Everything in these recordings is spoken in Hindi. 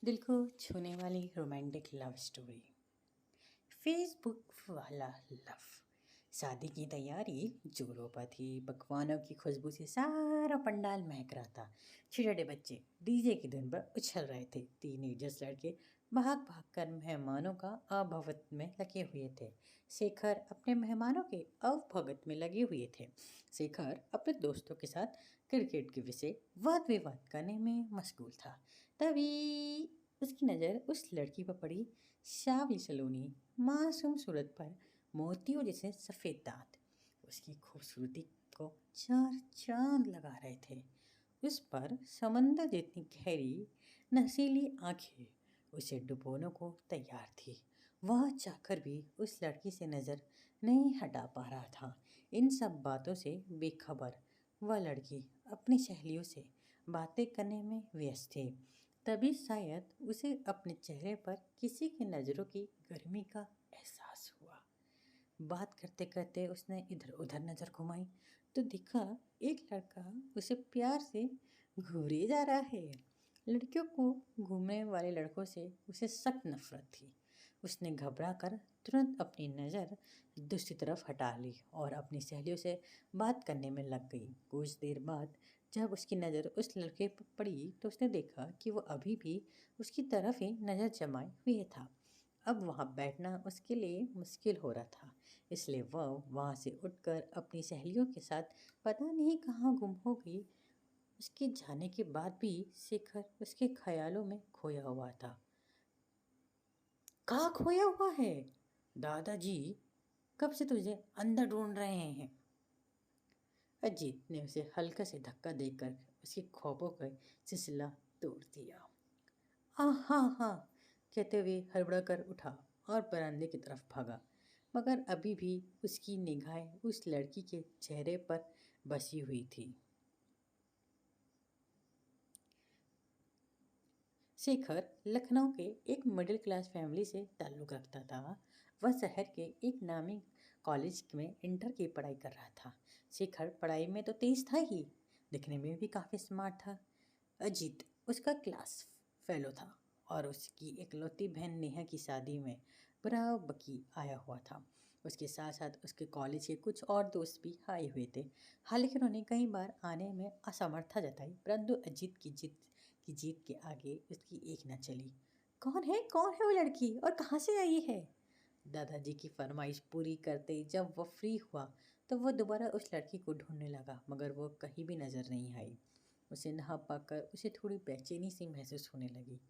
दिल को छूने वाली रोमांटिक लव स्टोरी। फेसबुक वाला लव। शादी की तैयारी जोरों पर थी। पकवानों की खुशबू से सारा पंडाल महक रहा था। छोटे बच्चे डीजे की धुन पर उछल रहे थे। टीनेजर्स लड़के भाग भाग कर मेहमानों का अभवत में लगे हुए थे। शेखर अपने मेहमानों के अवभगत में लगे हुए थे। शेखर अपने दोस्तों के साथ क्रिकेट के विषय वाद विवाद करने में मशगूल था। तभी उसकी नज़र उस लड़की पर पड़ी। सावली सलोनी मासूम सूरत पर मोतियों जैसे सफ़ेद दांत उसकी खूबसूरती को चार चांद लगा रहे थे। उस पर समंदर जितनी गहरी नशीली आंखें उसे डुबोने को तैयार थी। वह चाहकर भी उस लड़की से नज़र नहीं हटा पा रहा था। इन सब बातों से बेखबर वह लड़की अपनी सहेलियों से बातें करने में व्यस्त थी। तभी शायद उसे अपने चेहरे पर किसी की नज़रों की गर्मी का एहसास हुआ। बात करते करते उसने इधर उधर नज़र घुमाई तो दिखा एक लड़का उसे प्यार से घूरे जा रहा है। लड़कियों को घूमने वाले लड़कों से उसे सख्त नफरत थी। उसने घबरा कर तुरंत अपनी नज़र दूसरी तरफ हटा ली और अपनी सहेलियों से बात करने में लग गई। कुछ देर बाद जब उसकी नज़र उस लड़के पर पड़ी तो उसने देखा कि वो अभी भी उसकी तरफ ही नज़र जमाए हुए था। अब वहाँ बैठना उसके लिए मुश्किल हो रहा था, इसलिए वह वहाँ से उठकर अपनी सहेलियों के साथ पता नहीं कहाँ गुम हो गई। उसके जाने के बाद भी शेखर उसके ख्यालों में खोया हुआ था। कहाँ खोया हुआ है? दादाजी कब से तुझे अंदर ढूंढ रहे हैं। अजीत ने उसे हल्का से धक्का देकर उसके ख्वाबों का सिलसिला तोड़ दिया। हाँ हाँ कहते हुए हड़बड़ा कर उठा और बरामदे की तरफ भागा, मगर अभी भी उसकी निगाहें उस लड़की के चेहरे पर बसी हुई थी। शेखर लखनऊ के एक मिडिल क्लास फैमिली से ताल्लुक़ रखता था। वह शहर के एक नामी कॉलेज में इंटर की पढ़ाई कर रहा था। शेखर पढ़ाई में तो तेज था ही, दिखने में भी काफ़ी स्मार्ट था। अजीत उसका क्लास फेलो था और उसकी इकलौती बहन नेहा की शादी में बराबकी आया हुआ था। उसके साथ साथ उसके कॉलेज के कुछ और दोस्त भी आए हुए थे। हालांकि उन्होंने कई बार आने में असमर्थता जताई, परंतु अजीत की जीत के आगे उसकी एक न चली। कौन है वो लड़की और कहाँ से आई है? दादाजी की फरमाइश पूरी करते जब वह फ्री हुआ तो वह दोबारा उस लड़की को ढूंढने लगा, मगर वो कहीं भी नज़र नहीं आई। उसे नहा पाकर उसे थोड़ी बेचैनी सी महसूस होने लगी।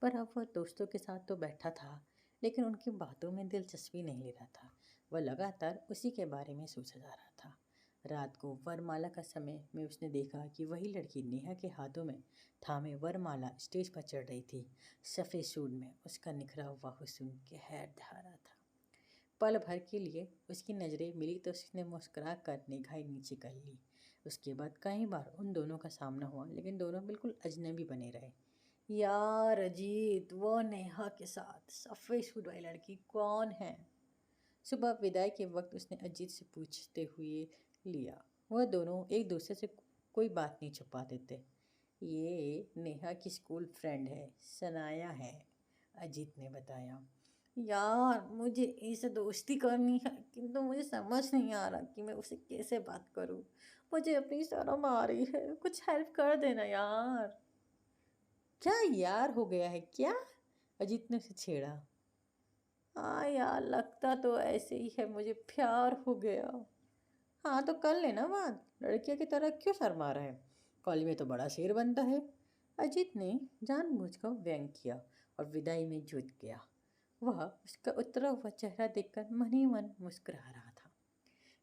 पर अब वह दोस्तों के साथ तो बैठा था, लेकिन उनकी बातों में दिलचस्पी नहीं ले रहा था। वह लगातार उसी के बारे में सोचा जा रहा था। रात को वरमाला का समय में उसने देखा कि वही लड़की नेहा के हाथों में थामे वरमाला स्टेज पर चढ़ रही थी। सफ़ेद सूट में उसका निखरा हुआ हुस्न कहर ढा रहा था। पल भर के लिए उसकी नज़रें मिली तो उसने मुस्कुरा कर निगाहें नीचे कर ली। उसके बाद कई बार उन दोनों का सामना हुआ, लेकिन दोनों बिल्कुल अजनबी बने रहे। यार अजीत, वो नेहा के साथ सफ़ेद सूट वाली लड़की कौन है? सुबह विदाई के वक्त उसने अजीत से पूछते हुए लिया। वह दोनों एक दूसरे से कोई बात नहीं छुपाते थे। ये नेहा की स्कूल फ्रेंड है, सनाया है, अजीत ने बताया। यार मुझे इससे दोस्ती करनी है, किंतु मुझे समझ नहीं आ रहा कि मैं उसे कैसे बात करूं। मुझे अपनी शर्म आ रही है, कुछ हेल्प कर देना यार। क्या यार हो गया है क्या? अजीत ने उसे छेड़ा। हाँ यार, लगता तो ऐसे ही है, मुझे प्यार हो गया। हाँ तो कर लेना बात, लड़कियों की तरह क्यों शर्मा रहा है? कॉलेज में तो बड़ा शेर बनता है। अजीत ने जानबूझकर व्यंग किया और विदाई में जुट गया। वह उसका उतरा हुआ चेहरा देखकर मन ही मन मुस्कुरा रहा था।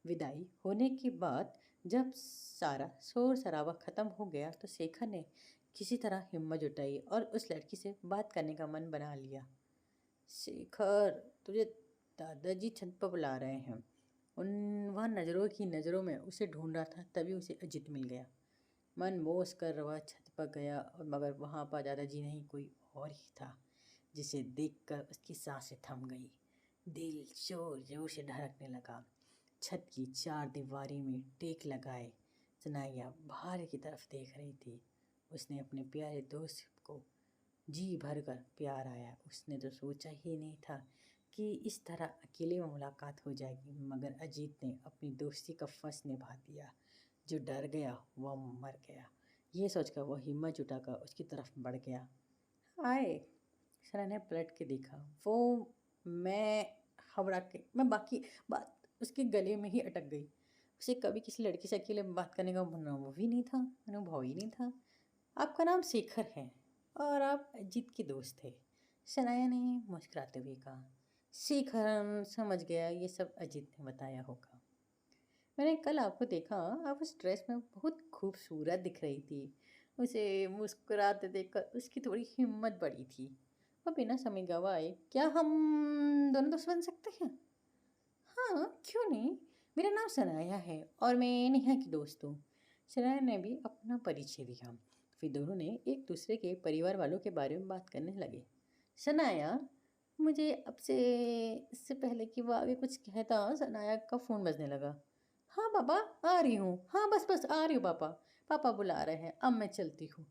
विदाई होने के बाद जब सारा शोर शराबा खत्म हो गया तो शेखर ने किसी तरह हिम्मत जुटाई और उस लड़की से बात करने का मन बना लिया। शेखर, तुझे दादाजी छत पर बुला रहे हैं। वह नज़रों की नज़रों में उसे ढूंढ रहा था, तभी उसे अजित मिल गया। मन मोश कर वह छत पर गया और मगर वहाँ पर दादाजी नहीं, कोई और ही था, जिसे देखकर उसकी सांसें थम गई। दिल जोर जोर से धड़कने लगा। छत की चार दीवारी में टेक लगाए सनाया बाहर की तरफ देख रही थी। उसने अपने प्यारे दोस्त को जी भरकर प्यार आया। उसने तो सोचा ही नहीं था कि इस तरह अकेले में मुलाकात हो जाएगी, मगर अजीत ने अपनी दोस्ती का फर्ज निभा दिया। जो डर गया वह मर गया, ये सोचकर वह हिम्मत जुटाकर उसकी तरफ बढ़ गया। आए, सना ने पलट के देखा। वो मैं हवड़ा के मैं बाकी बात उसके गले में ही अटक गई। उसे कभी किसी लड़की से अकेले बात करने का अनुभव ही नहीं था। आपका नाम शेखर है और आप अजीत के दोस्त थे, शनाया ने मुस्कुराते हुए कहा। शेखर समझ गया, ये सब अजीत ने बताया होगा। मैंने कल आपको देखा, आप उस ड्रेस में बहुत खूबसूरत दिख रही थी। उसे मुस्कुराते देखकर उसकी थोड़ी हिम्मत बढ़ी थी। और बिना समय गवाए, क्या हम दोनों दोस्त बन सकते हैं? हाँ, क्यों नहीं। मेरा नाम सनाया है और मैं नेहा की दोस्त हूँ। सनाया ने भी अपना परिचय दिया। फिर दोनों ने एक दूसरे के परिवार वालों के बारे में बात करने लगे। सनाया, मुझे अब से इससे पहले कि वो आगे कुछ कहता, सनाया का फ़ोन बजने लगा। हाँ पापा, आ रही हूँ। हाँ बस बस आ रही हूँ पापा। पापा बुला रहे हैं, अब मैं चलती हूँ।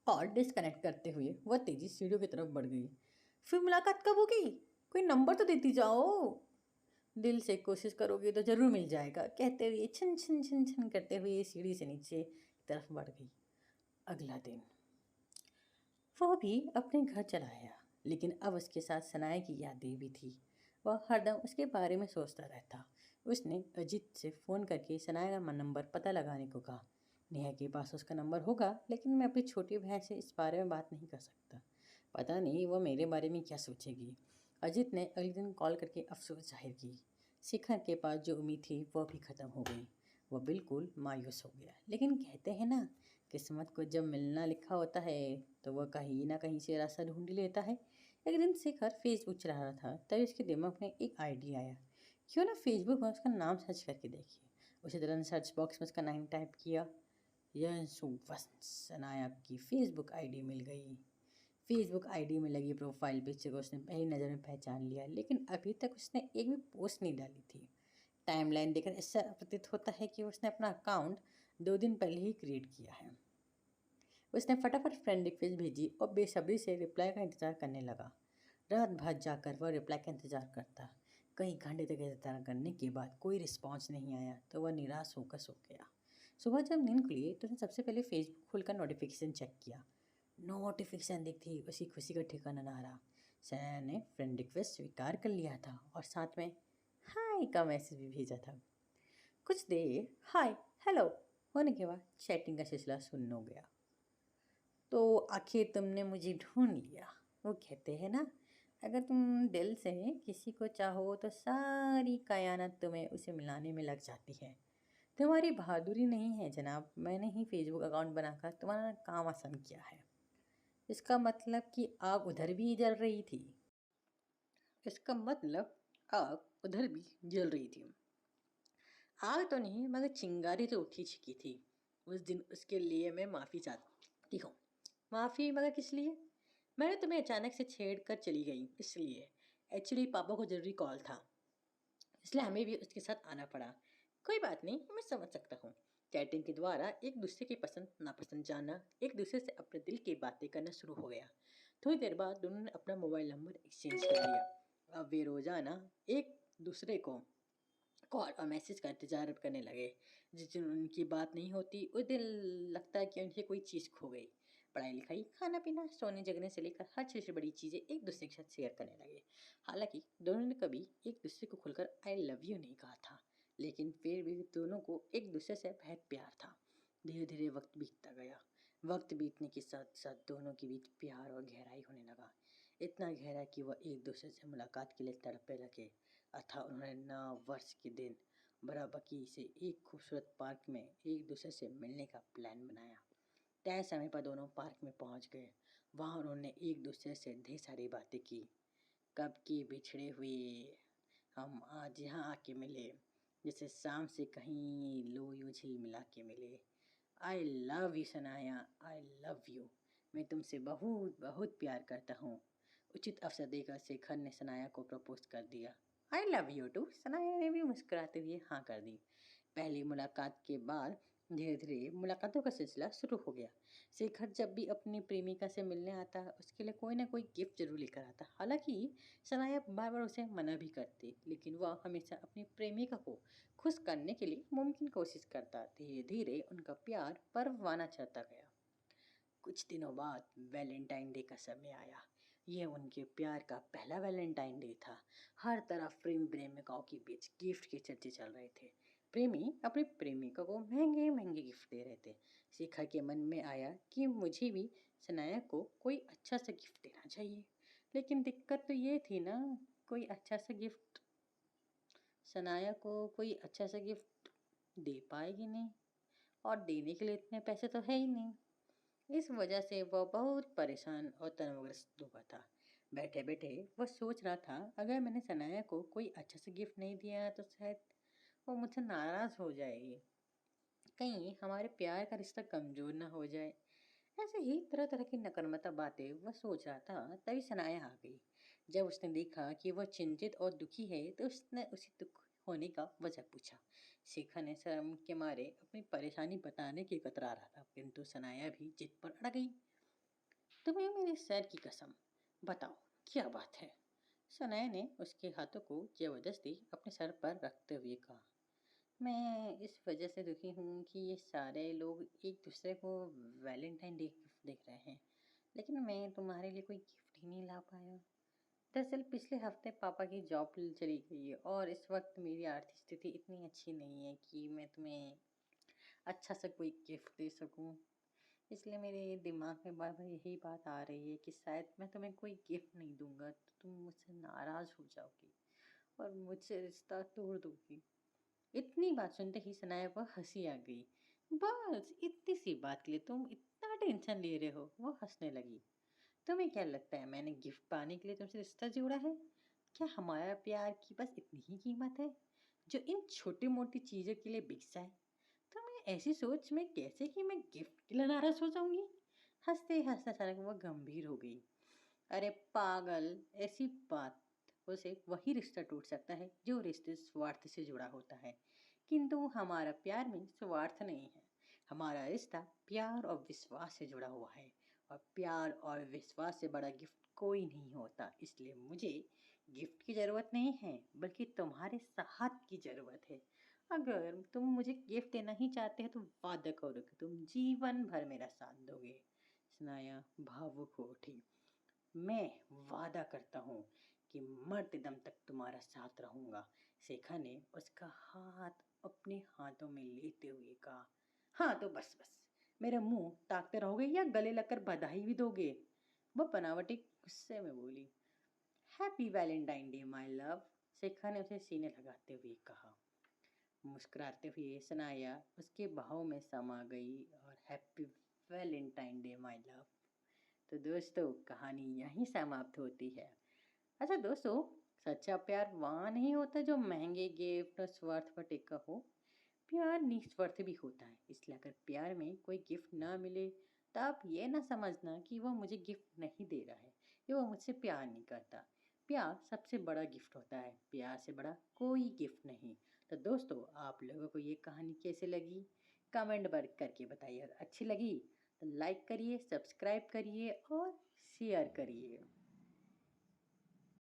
और डिस्कनेक्ट करते हुए वह तेजी सीढ़ियों की तरफ बढ़ गई। फिर मुलाकात कब होगी? कोई नंबर तो देती जाओ। दिल से कोशिश करोगे तो जरूर मिल जाएगा, कहते हुए छन छन छन छन करते हुए सीढ़ी से नीचे की तरफ बढ़ गई। अगला दिन वह भी अपने घर चला आया, लेकिन अब उसके साथ सनाया की यादें भी थी। वह हरदम उसके बारे में सोचता रहता। उसने अजीत से फ़ोन करके सनाया का नंबर पता लगाने को कहा। नेहा के पास उसका नंबर होगा, लेकिन मैं अपनी छोटी बहन से इस बारे में बात नहीं कर सकता। पता नहीं वह मेरे बारे में क्या सोचेगी। अजीत ने अगले दिन कॉल करके अफसोस जाहिर की। शिखर के पास जो उम्मीद थी वह भी ख़त्म हो गई। वह बिल्कुल मायूस हो गया। लेकिन कहते हैं ना, किस्मत को जब मिलना लिखा होता है तो वह कहीं ना कहीं से रास्ता ढूंढ ही लेता है। एक दिन शिखर फेसबुक चला रहा था, तभी उसके दिमाग में एक आइडिया आया। क्यों ना फेसबुक में उसका नाम सर्च करके देखिए। उसी तरह सर्च बॉक्स में उसका नाम टाइप किया। यह सनाया की फेसबुक आईडी मिल गई। फेसबुक आईडी में लगी प्रोफाइल पिक्चर को उसने पहली नज़र में पहचान लिया, लेकिन अभी तक उसने एक भी पोस्ट नहीं डाली थी। टाइमलाइन देखकर ऐसा प्रतीत होता है कि उसने अपना अकाउंट 2 दिन पहले ही क्रिएट किया है। उसने फटाफट फ्रेंड रिक्वेस्ट भेजी और बेसब्री से रिप्लाई का इंतज़ार करने लगा। रात भर जाकर वह रिप्लाई का इंतज़ार करता। कई घंटे तक इंतज़ार करने के बाद कोई रिस्पॉन्स नहीं आया तो वह निराश होकर सो गया। सुबह जब नींद खुली तो उसने सबसे पहले फेसबुक खोलकर नोटिफिकेशन चेक किया। नोटिफिकेशन दिखती उसकी खुशी का ठिकाना ना रहा। सैया ने फ्रेंड रिक्वेस्ट स्वीकार कर लिया था और साथ में हाय का मैसेज भी भेजा था। कुछ देर हाय हेलो होने के बाद चैटिंग का सिलसिला शुरू हो गया। तो आखिर तुमने मुझे ढूंढ लिया। वो कहते हैं ना, अगर तुम दिल से किसी को चाहो तो सारी कायनात तुम्हें उसे मिलाने में लग जाती है। तुम्हारी बहादुरी नहीं है जनाब, मैंने ही फेसबुक अकाउंट बनाकर तुम्हारा काम आसान किया है। इसका मतलब कि आग उधर भी जल रही थी। इसका मतलब आग उधर भी जल रही थी। आग तो नहीं, मगर चिंगारी तो उठी छिकी थी। उस दिन उसके लिए मैं माफ़ी चाहती हूँ। माफ़ी? मगर किस लिए? मैंने तुम्हें अचानक से छेड़ कर चली गई, इसलिए। एक्चुअली पापा को ज़रूरी कॉल था, इसलिए हमें भी उसके साथ आना पड़ा। कोई बात नहीं, मैं समझ सकता हूँ। चैटिंग के द्वारा एक दूसरे की पसंद नापसंद जानना, एक दूसरे से अपने दिल की बातें करना शुरू हो गया। थोड़ी देर बाद दोनों ने अपना मोबाइल नंबर एक्सचेंज कर लिया। अब वे रोज़ाना एक दूसरे को कॉल और मैसेज का इंतजार करने लगे। जिस दिन उनकी बात नहीं होती उस दिन लगता है कि उनसे कोई चीज़ खो गई। पढ़ाई लिखाई, खाना पीना, सोने जगने से लेकर हर छोटी से बड़ी चीज़ें एक दूसरे के साथ शेयर करने लगे। हालांकि दोनों ने कभी एक दूसरे को खुलकर आई लव यू नहीं कहा था, लेकिन फिर भी दोनों को एक दूसरे से बेहद प्यार था। धीरे धीरे वक्त बीतता गया। वक्त बीतने के साथ साथ दोनों के बीच प्यार और गहराई होने लगा। इतना गहरा कि वह एक दूसरे से मुलाकात के लिए तड़पने लगे। अतः उन्होंने 9 वर्ष के दिन बराबकी से एक खूबसूरत पार्क में एक दूसरे से मिलने का प्लान बनाया। तय समय पर दोनों पार्क में पहुंच गए। वहां उन्होंने एक दूसरे से ढेर सारी बातें की। कब की बिछड़े हुए हम आज यहाँ आके मिले, जैसे शाम से कहीं लो यू झील मिला के मिले। आई love you Sanaya, I love you. मैं तुमसे बहुत बहुत प्यार करता हूँ। उचित अवसर देकर शेखर ने सनाया को प्रपोज कर दिया। I love you too, Sanaya ने भी मुस्कुराते हुए हाँ कर दी। पहली मुलाकात के बाद धीरे धीरे मुलाकातों का सिलसिला शुरू हो गया। शेखर जब भी अपनी प्रेमिका से मिलने आता उसके लिए कोई ना कोई गिफ्ट जरूर लेकर आता। हालांकि सनाया बार बार उसे मना भी करती, लेकिन वह हमेशा अपनी प्रेमिका को खुश करने के लिए मुमकिन कोशिश करता। धीरे धीरे उनका प्यार परवाना चढ़ता गया। कुछ दिनों बाद वैलेंटाइन डे का समय आया। यह उनके प्यार का पहला वैलेंटाइन डे था। हर तरफ प्रेमी प्रेमिकाओं के बीच गिफ्ट के चर्चे चल रहे थे। प्रेमी अपनी प्रेमिका को महंगे महंगे गिफ्ट दे रहे थे। शिखा के मन में आया कि मुझे भी सनाया को कोई अच्छा सा गिफ्ट देना चाहिए। लेकिन दिक्कत तो ये थी ना, कोई अच्छा सा गिफ्ट सनाया को कोई अच्छा सा गिफ्ट दे पाएगी नहीं, और देने के लिए इतने पैसे तो है ही नहीं। इस वजह से वह बहुत परेशान और तनावग्रस्त हुआ था। बैठे बैठे वह सोच रहा था, अगर मैंने सनाया को कोई अच्छा सा गिफ्ट नहीं दिया तो शायद वो मुझसे नाराज हो जाएगी, कहीं हमारे प्यार का रिश्ता कमजोर ना हो जाए। ऐसे ही तरह तरह की नकारात्मक बातें वह सोच रहा था। तभी सनाया आ गई। जब उसने देखा कि वह चिंतित और दुखी है तो उसने उसे दुख होने का वजह पूछा। शिखा ने शर्म के मारे अपनी परेशानी बताने की कतरा रहा था, किंतु सनाया भी जिद पर अड़ गई। तुम्हें मेरे सर की कसम, बताओ क्या बात है। सनाया ने उसके हाथों को जबरदस्ती अपने सर पर रखते हुए कहा, मैं इस वजह से दुखी हूँ कि ये सारे लोग एक दूसरे को वैलेंटाइन डे गिफ्ट देख रहे हैं, लेकिन मैं तुम्हारे लिए कोई गिफ्ट ही नहीं ला पाया। दरअसल पिछले हफ्ते पापा की जॉब चली गई है और इस वक्त मेरी आर्थिक स्थिति इतनी अच्छी नहीं है कि मैं तुम्हें अच्छा सा कोई गिफ्ट दे सकूं। इसलिए मेरे दिमाग में बार बार यही बात आ रही है कि शायद मैं तुम्हें कोई गिफ्ट नहीं दूंगा तो तुम मुझसे नाराज हो जाओगी और मुझसे रिश्ता तोड़ दोगी। इतनी बात सुनते ही सनाया को हंसी आ गई। बस इतनी सी बात के लिए तुम इतना टेंशन ले रहे हो, वो हंसने लगी। तुम्हें क्या लगता है मैंने गिफ्ट पाने के लिए तुमसे रिश्ता जोड़ा है? क्या हमारा प्यार की बस इतनी ही कीमत है जो इन छोटी मोटी चीजों के लिए बिक जाए? तुम्हें ऐसी सोच में कैसे कि मैं गिफ्ट के लिए नाराज हो जाऊंगी? हंसते हंसते अचानक वो गंभीर हो गई। अरे पागल, ऐसी बात से वही रिश्ता टूट सकता है जो रिश्ते स्वार्थ से जुड़ा होता है, किंतु हमारा प्यार में स्वार्थ नहीं है। हमारा रिश्ता प्यार और विश्वास से जुड़ा हुआ है, और प्यार और विश्वास से बड़ा गिफ्ट कोई नहीं होता। इसलिए मुझे गिफ्ट की जरूरत नहीं है, बल्कि तुम्हारे साथ की जरूरत है। अगर तुम मुझे गिफ्ट देना ही चाहते हो तो वादा करो कि तुम जीवन भर मेरा साथ दोगे। सनाया भावुक हो उठी। मैं वादा करता हूँ कि मरते दम तक तुम्हारा साथ रहूंगा। शेखा ने उसका हाथ अपने हाथों में लेते हुए कहा। हाँ तो बस बस, मेरा मुंह ताकते रहोगे या गले लगकर बधाई भी दोगे? वह बनावटी गुस्से में बोली। Happy Valentine day my love, Shekha ने उसे सीने लगाते हुए कहा। मुस्कुराते हुए सनाया उसके बाहों में समा गई और happy Valentine day my love. तो दोस्तों कहानी यहीं समाप्त होती है। अच्छा दोस्तों, सच्चा प्यार वहाँ नहीं होता जो महंगे गिफ्ट और स्वार्थ पर टिका हो। प्यार निस्वार्थ भी होता है। इसलिए अगर प्यार में कोई गिफ्ट ना मिले तो आप ये ना समझना कि वह मुझे गिफ्ट नहीं दे रहा है या वह मुझसे प्यार नहीं करता। प्यार सबसे बड़ा गिफ्ट होता है, प्यार से बड़ा कोई गिफ्ट नहीं। तो दोस्तों, आप लोगों को ये कहानी कैसे लगी कमेंट पर करके बताइए। अगर अच्छी लगी तो लाइक करिए, सब्सक्राइब करिए और शेयर करिए।